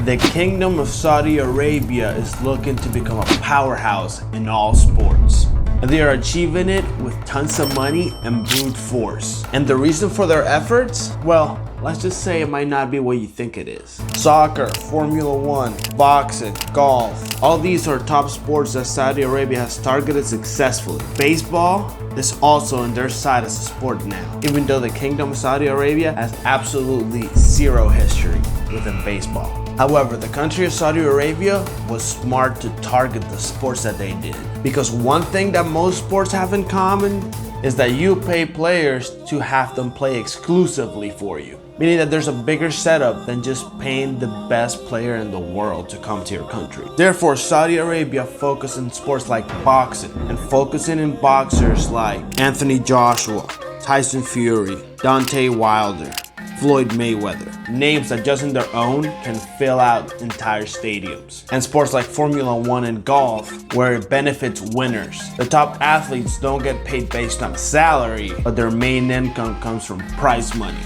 The Kingdom of Saudi Arabia is looking to become a powerhouse in all sports. And they are achieving it with tons of money and brute force. And the reason for their efforts? Well, let's just say it might not be what you think it is. Soccer, Formula One, boxing, golf. All these are top sports that Saudi Arabia has targeted successfully. Baseball is also on their side as a sport now, even though the Kingdom of Saudi Arabia has absolutely zero history within baseball. However, the country of Saudi Arabia was smart to target the sports that they did. Because one thing that most sports have in common is that you pay players to have them play exclusively for you. Meaning that there's a bigger setup than just paying the best player in the world to come to your country. Therefore, Saudi Arabia focused in sports like boxing and focusing in boxers like Anthony Joshua, Tyson Fury, Deontay Wilder, Floyd Mayweather. Names that just in their own can fill out entire stadiums. And sports like Formula One and golf, where it benefits winners. The top athletes don't get paid based on salary, but their main income comes from prize money.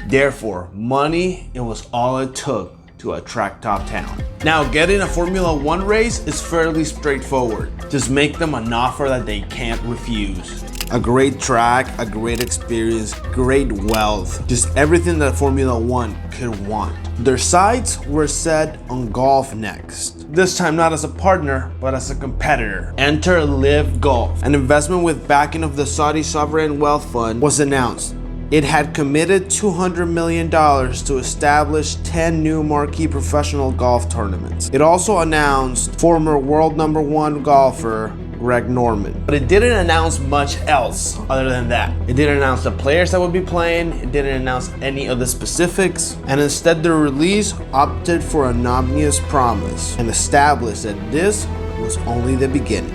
Therefore, money, it was all it took to attract top talent. Now, getting a Formula One race is fairly straightforward. Just make them an offer that they can't refuse. A great track, a great experience, great wealth, just everything that Formula One could want. Their sights were set on golf next. This time not as a partner, but as a competitor. Enter Live Golf. An investment with backing of the Saudi Sovereign Wealth Fund was announced. It had committed $200 million to establish 10 new marquee professional golf tournaments. It also announced former world #1 golfer Greg Norman. But it didn't announce much else other than that. It didn't announce the players that would be playing, it didn't announce any of the specifics, and instead the release opted for an obvious promise and established that this was only the beginning.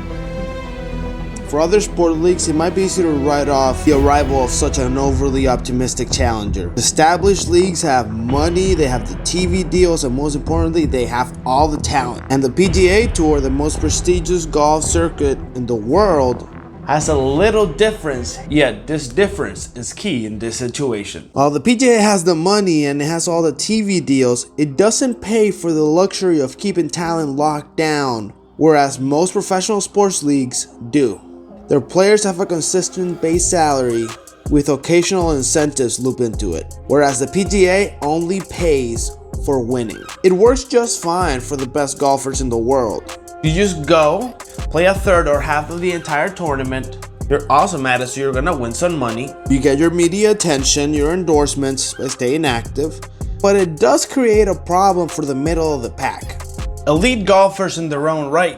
For other sport leagues, it might be easy to write off the arrival of such an overly optimistic challenger. Established leagues have money, they have the TV deals, and most importantly, they have all the talent. And the PGA Tour, the most prestigious golf circuit in the world, has a little difference, yet this difference is key in this situation. While the PGA has the money and it has all the TV deals, it doesn't pay for the luxury of keeping talent locked down, whereas most professional sports leagues do. Their players have a consistent base salary with occasional incentives looped into it, whereas the PGA only pays for winning. It works just fine for the best golfers in the world. You just go, play a third or half of the entire tournament, you're awesome at it, so you're gonna win some money. You get your media attention, your endorsements by staying active, but it does create a problem for the middle of the pack. Elite golfers in their own right,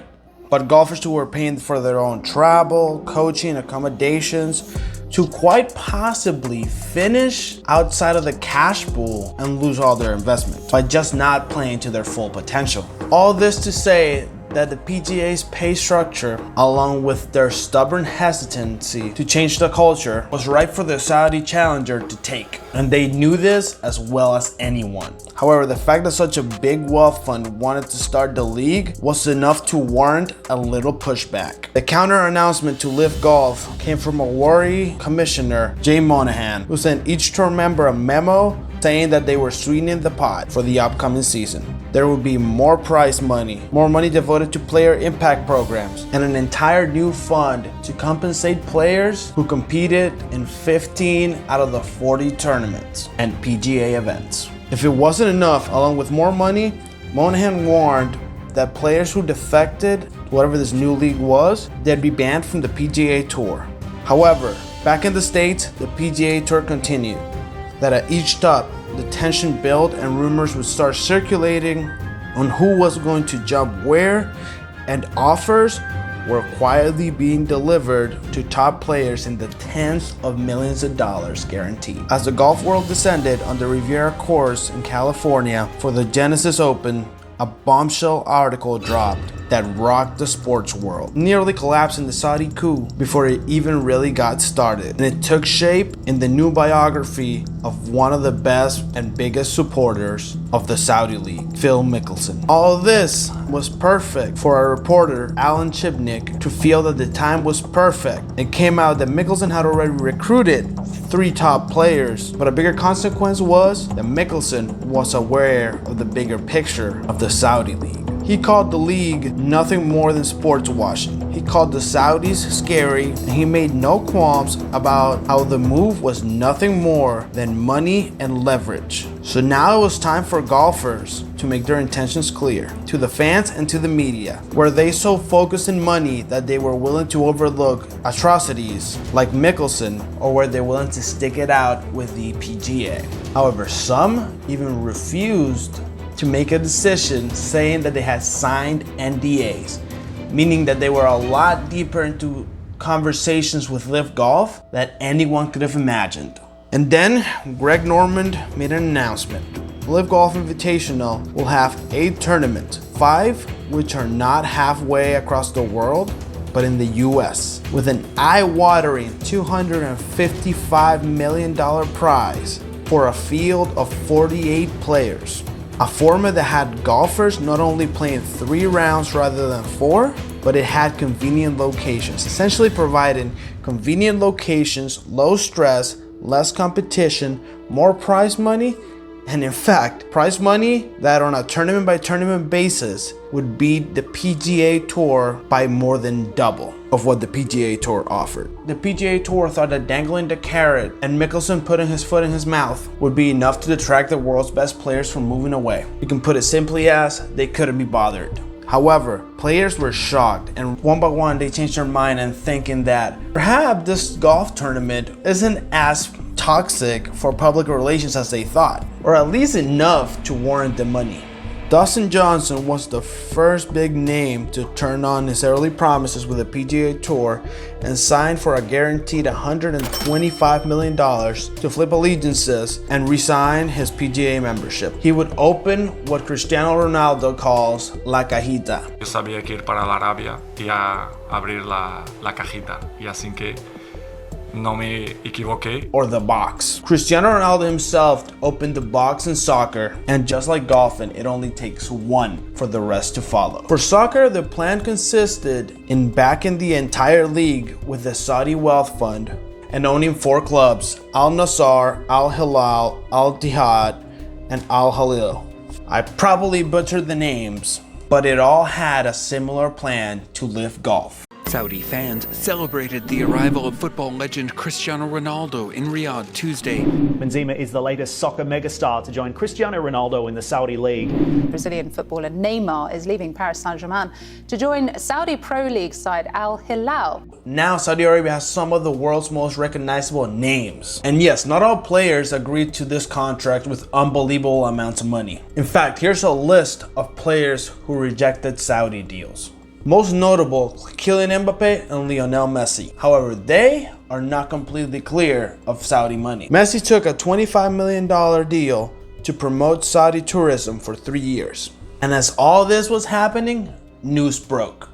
but golfers who are paying for their own travel, coaching, accommodations, to quite possibly finish outside of the cash pool and lose all their investment by just not playing to their full potential. All this to say that the PGA's pay structure, along with their stubborn hesitancy to change the culture, was ripe for the Saudi challenger to take. And they knew this as well as anyone. However, the fact that such a big wealth fund wanted to start the league was enough to warrant a little pushback. The counter announcement to Live Golf came from a worry commissioner, Jay Monahan, who sent each tour member a memo saying that they were sweetening the pot for the upcoming season. There would be more prize money, more money devoted to player impact programs, and an entire new fund to compensate players who competed in 15 out of the 40 tournaments and PGA events. If it wasn't enough, along with more money, Monahan warned that players who defected to whatever this new league was, they'd be banned from the PGA Tour. However, back in the States, the PGA Tour continued. That at each stop, the tension built and rumors would start circulating on who was going to jump where, and offers were quietly being delivered to top players in the tens of millions of dollars guaranteed. As the golf world descended on the Riviera course in California for the Genesis Open, a bombshell article dropped that rocked the sports world, nearly collapsing the Saudi coup before it even really got started. And it took shape in the new biography of one of the best and biggest supporters of the Saudi League, Phil Mickelson. All of this was perfect for our reporter, Alan Chipnick, to feel that the time was perfect. It came out that Mickelson had already recruited 3 top players, but a bigger consequence was that Mickelson was aware of the bigger picture of the Saudi League. He called the league nothing more than sports washing. He called the Saudis scary, and he made no qualms about how the move was nothing more than money and leverage. So now it was time for golfers to make their intentions clear to the fans and to the media. Were they so focused in money that they were willing to overlook atrocities like Mickelson, or were they willing to stick it out with the PGA? However, some even refused to make a decision, saying that they had signed NDAs, meaning that they were a lot deeper into conversations with LIV Golf that anyone could have imagined. And then Greg Norman made an announcement. LIV Golf Invitational will have 8 tournaments, 5 which are not halfway across the world, but in the US, with an eye-watering $255 million prize for a field of 48 players. A format that had golfers not only playing 3 rounds rather than 4, but it had convenient locations, essentially providing convenient locations, low stress, less competition, more prize money, and in fact, prize money that on a tournament by tournament basis would beat the PGA Tour by more than double of what the PGA Tour offered. The PGA Tour thought that dangling the carrot and Mickelson putting his foot in his mouth would be enough to detract the world's best players from moving away. You can put it simply as they couldn't be bothered. However, players were shocked, and one by one they changed their mind and thinking that perhaps this golf tournament isn't as toxic for public relations as they thought, or at least enough to warrant the money. Dustin Johnson was the first big name to turn on his early promises with the PGA Tour and signed for a guaranteed $125 million to flip allegiances and resign his PGA membership. He would open what Cristiano Ronaldo calls la cajita. Yo sabía que ir para la Arabia y a abrir la cajita, y así que no me equivoqué. Or the box. Cristiano Ronaldo himself opened the box in soccer, and just like golfing, it only takes one for the rest to follow. For soccer, the plan consisted in backing the entire league with the Saudi Wealth Fund and owning 4 clubs: Al Nassr, Al Hilal, Al Ittihad, and Al Halil. I probably butchered the names, but it all had a similar plan to LIV Golf. Saudi fans celebrated the arrival of football legend Cristiano Ronaldo in Riyadh Tuesday. Benzema is the latest soccer megastar to join Cristiano Ronaldo in the Saudi League. Brazilian footballer Neymar is leaving Paris Saint-Germain to join Saudi Pro League side Al Hilal. Now Saudi Arabia has some of the world's most recognizable names. And yes, not all players agreed to this contract with unbelievable amounts of money. In fact, here's a list of players who rejected Saudi deals. Most notable, Kylian Mbappe and Lionel Messi. However, they are not completely clear of Saudi money. Messi took a $25 million deal to promote Saudi tourism for 3 years. And as all this was happening, news broke.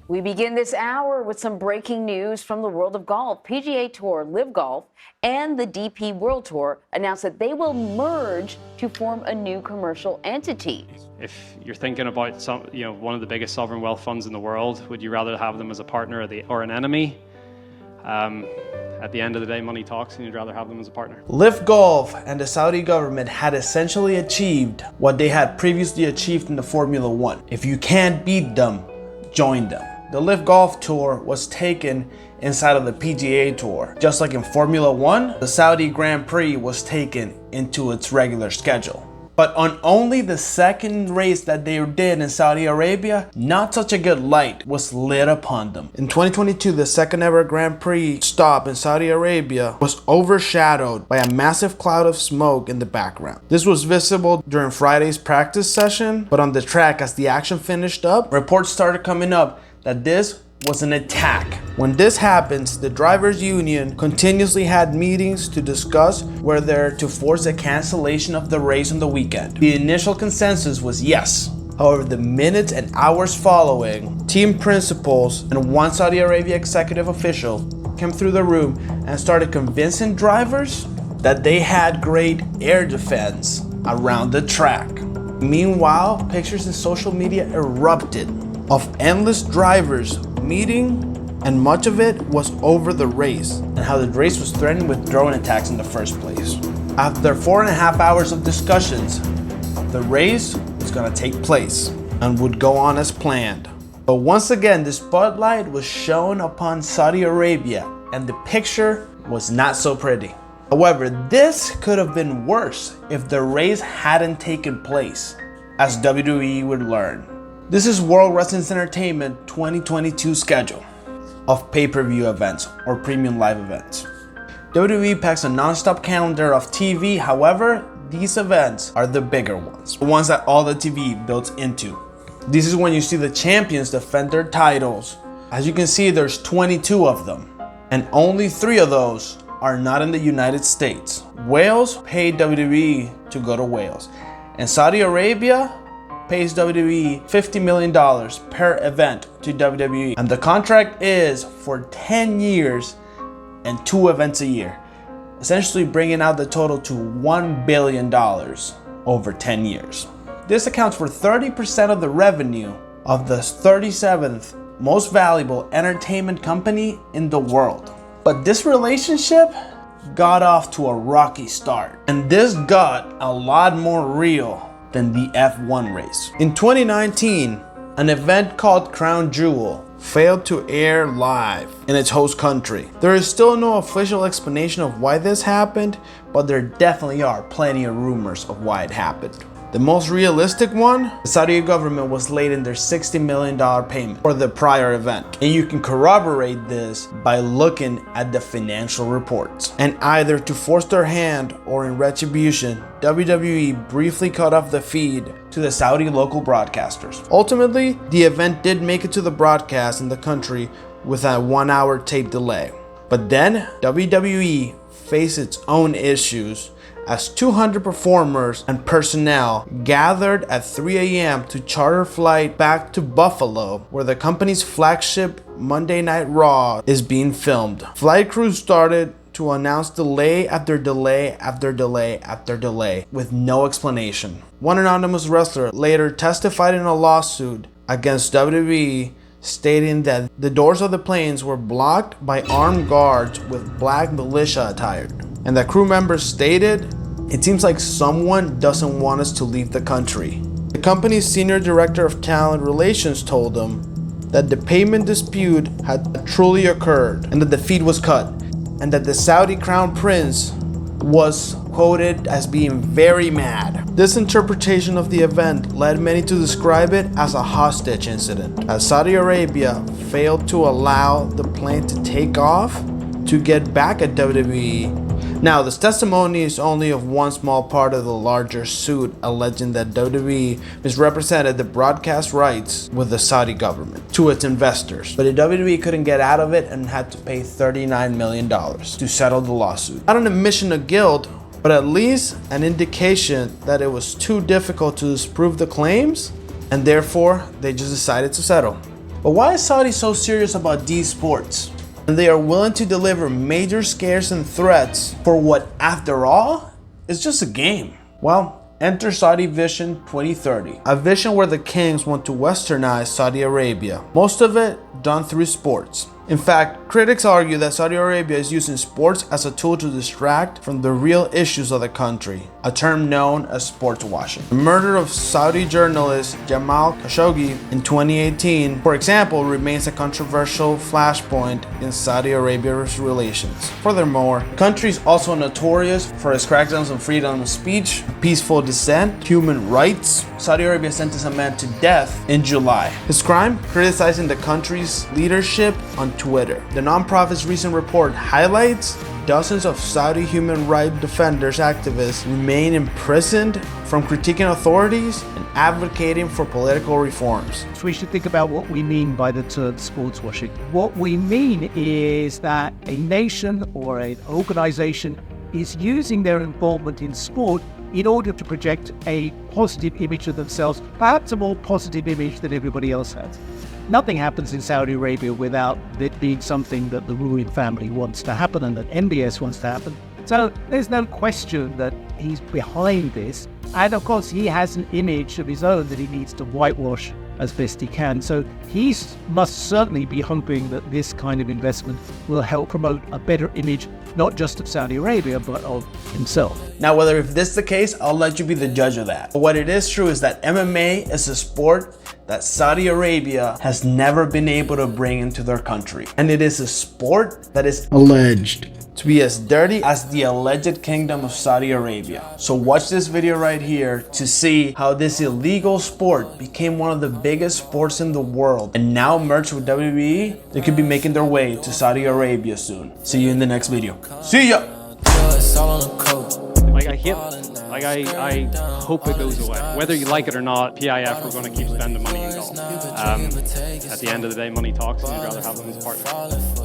We begin this hour with some breaking news from the world of golf. PGA Tour, LIV Golf, and the DP World Tour announced that they will merge to form a new commercial entity. If you're thinking about one of the biggest sovereign wealth funds in the world, would you rather have them as a partner or an enemy? At the end of the day, money talks, and you'd rather have them as a partner. LIV Golf and the Saudi government had essentially achieved what they had previously achieved in the Formula One. If you can't beat them, join them. The LIV Golf Tour was taken inside of the PGA Tour. Just like in Formula One, the Saudi Grand Prix was taken into its regular schedule. But on only the second race that they did in Saudi Arabia, not such a good light was lit upon them. In 2022, the second ever Grand Prix stop in Saudi Arabia was overshadowed by a massive cloud of smoke in the background. This was visible during Friday's practice session, but on the track as the action finished up, reports started coming up that this was an attack. When this happens, the drivers' union continuously had meetings to discuss whether to force a cancellation of the race on the weekend. The initial consensus was yes. However, the minutes and hours following, team principals and one Saudi Arabia executive official came through the room and started convincing drivers that they had great air defense around the track. Meanwhile, pictures in social media erupted of endless drivers meeting, and much of it was over the race and how the race was threatened with drone attacks in the first place. After 4.5 hours of discussions, the race was going to take place and would go on as planned. But once again, the spotlight was shown upon Saudi Arabia, and the picture was not so pretty. However, this could have been worse if the race hadn't taken place, as WWE would learn. This is World Wrestling Entertainment 2022 schedule of pay-per-view events or premium live events. WWE packs a non-stop calendar of TV, however, these events are the bigger ones, the ones that all the TV builds into. This is when you see the champions defend their titles. As you can see, there's 22 of them, and only 3 of those are not in the United States. Wales paid WWE to go to Wales, and Saudi Arabia pays WWE $50 million per event to WWE, and the contract is for 10 years and 2 events a year, essentially bringing out the total to $1 billion over 10 years. This accounts for 30% of the revenue of the 37th most valuable entertainment company in the world. But this relationship got off to a rocky start, and this got a lot more real than the F1 race. In 2019, an event called Crown Jewel failed to air live in its host country. There is still no official explanation of why this happened, but there definitely are plenty of rumors of why it happened. The most realistic one, the Saudi government was late in their $60 million payment for the prior event. And you can corroborate this by looking at the financial reports. And either to force their hand or in retribution, WWE briefly cut off the feed to the Saudi local broadcasters. Ultimately, the event did make it to the broadcast in the country with a 1-hour tape delay. But then, WWE faced its own issues as 200 performers and personnel gathered at 3 a.m. to charter a flight back to Buffalo, where the company's flagship Monday Night Raw is being filmed. Flight crews started to announce delay after delay after delay after delay with no explanation. One anonymous wrestler later testified in a lawsuit against WWE, stating that the doors of the planes were blocked by armed guards with black militia attired, and that crew members stated, "It seems like someone doesn't want us to leave the country." The company's senior director of talent relations told them that the payment dispute had truly occurred and that the feed was cut, and that the Saudi crown prince was quoted as being very mad. This interpretation of the event led many to describe it as a hostage incident, as Saudi Arabia failed to allow the plane to take off to get back at WWE. Now, this testimony is only of one small part of the larger suit alleging that WWE misrepresented the broadcast rights with the Saudi government to its investors. But the WWE couldn't get out of it and had to pay $39 million to settle the lawsuit. Not an admission of guilt, but at least an indication that it was too difficult to disprove the claims, and therefore they just decided to settle. But why is Saudi so serious about these sports? And they are willing to deliver major scares and threats for what, after all, is just a game. Well, enter Saudi Vision 2030, a vision where the kings want to westernize Saudi Arabia, most of it done through sports. In fact, critics argue that Saudi Arabia is using sports as a tool to distract from the real issues of the country, a term known as sports washing. The murder of Saudi journalist Jamal Khashoggi in 2018, for example, remains a controversial flashpoint in Saudi Arabia's relations. Furthermore, the country is also notorious for its crackdowns on freedom of speech, peaceful dissent, human rights. Saudi Arabia sentenced a man to death in July. His crime? Criticizing the country's leadership on Twitter. The nonprofit's recent report highlights dozens of Saudi human rights defenders activists remain imprisoned from critiquing authorities and advocating for political reforms. So we should think about what we mean by the term sports washing. What we mean is that a nation or an organization is using their involvement in sport in order to project a positive image of themselves, perhaps a more positive image than everybody else has. Nothing happens in Saudi Arabia without it being something that the ruling family wants to happen and that MBS wants to happen. So there's no question that he's behind this. And of course, he has an image of his own that he needs to whitewash as best he can. So he must certainly be hoping that this kind of investment will help promote a better image, not just of Saudi Arabia, but of himself. Now, whether if this is the case, I'll let you be the judge of that. But what it is true is that MMA is a sport that Saudi Arabia has never been able to bring into their country. And it is a sport that is alleged to be as dirty as the alleged kingdom of Saudi Arabia. So watch this video right here to see how this illegal sport became one of the biggest sports in the world. And now merged with WWE, they could be making their way to Saudi Arabia soon. See you in the next video. See ya! I hope it goes away. Whether you like it or not, PIF, we're going to keep spending money in golf. At the end of the day, money talks, and you'd rather have them as a partner.